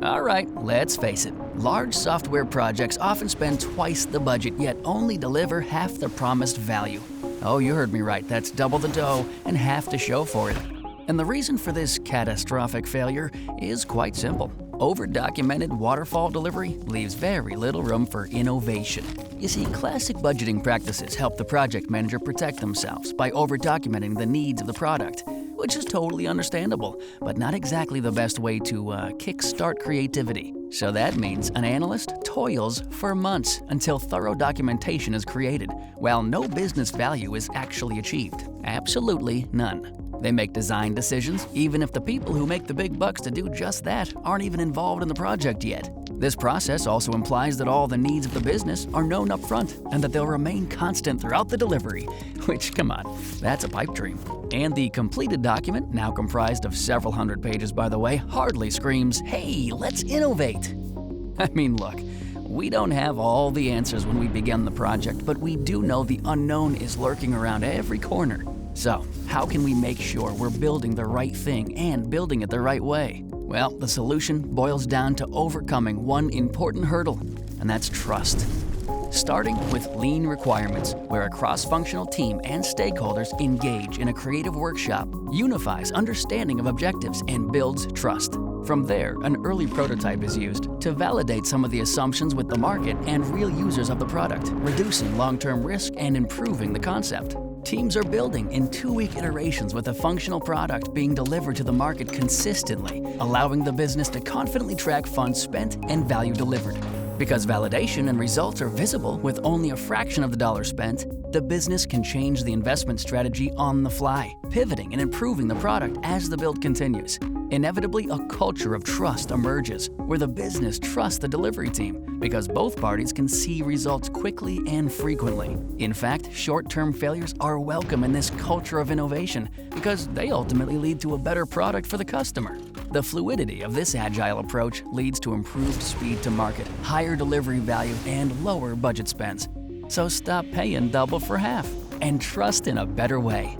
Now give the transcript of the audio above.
All right, let's face it. Large software projects often spend twice the budget, yet only deliver half the promised value. Oh, you heard me right. That's double the dough and half to show for it. And the reason for this catastrophic failure is quite simple. Over-documented waterfall delivery leaves very little room for innovation. You see, classic budgeting practices help the project manager protect themselves by over-documenting the needs of the product, which is totally understandable, but not exactly the best way to kickstart creativity. So that means an analyst toils for months until thorough documentation is created, while no business value is actually achieved. Absolutely none. They make design decisions, even if the people who make the big bucks to do just that aren't even involved in the project yet. This process also implies that all the needs of the business are known up front and that they'll remain constant throughout the delivery, which, come on, that's a pipe dream. And the completed document, now comprised of several hundred pages by the way, hardly screams, "Hey, let's innovate!" I mean, look, we don't have all the answers when we begin the project, but we do know the unknown is lurking around every corner. So, how can we make sure we're building the right thing and building it the right way? Well, the solution boils down to overcoming one important hurdle, and that's trust. Starting with lean requirements, where a cross-functional team and stakeholders engage in a creative workshop, unifies understanding of objectives, and builds trust. From there, an early prototype is used to validate some of the assumptions with the market and real users of the product, reducing long-term risk and improving the concept. Teams are building in 2-week iterations with a functional product being delivered to the market consistently, allowing the business to confidently track funds spent and value delivered. Because validation and results are visible with only a fraction of the dollars spent, the business can change the investment strategy on the fly, pivoting and improving the product as the build continues. Inevitably, a culture of trust emerges, where the business trusts the delivery team because both parties can see results quickly and frequently. In fact, short-term failures are welcome in this culture of innovation because they ultimately lead to a better product for the customer. The fluidity of this agile approach leads to improved speed to market, higher delivery value, and lower budget spends. So stop paying double for half and trust in a better way.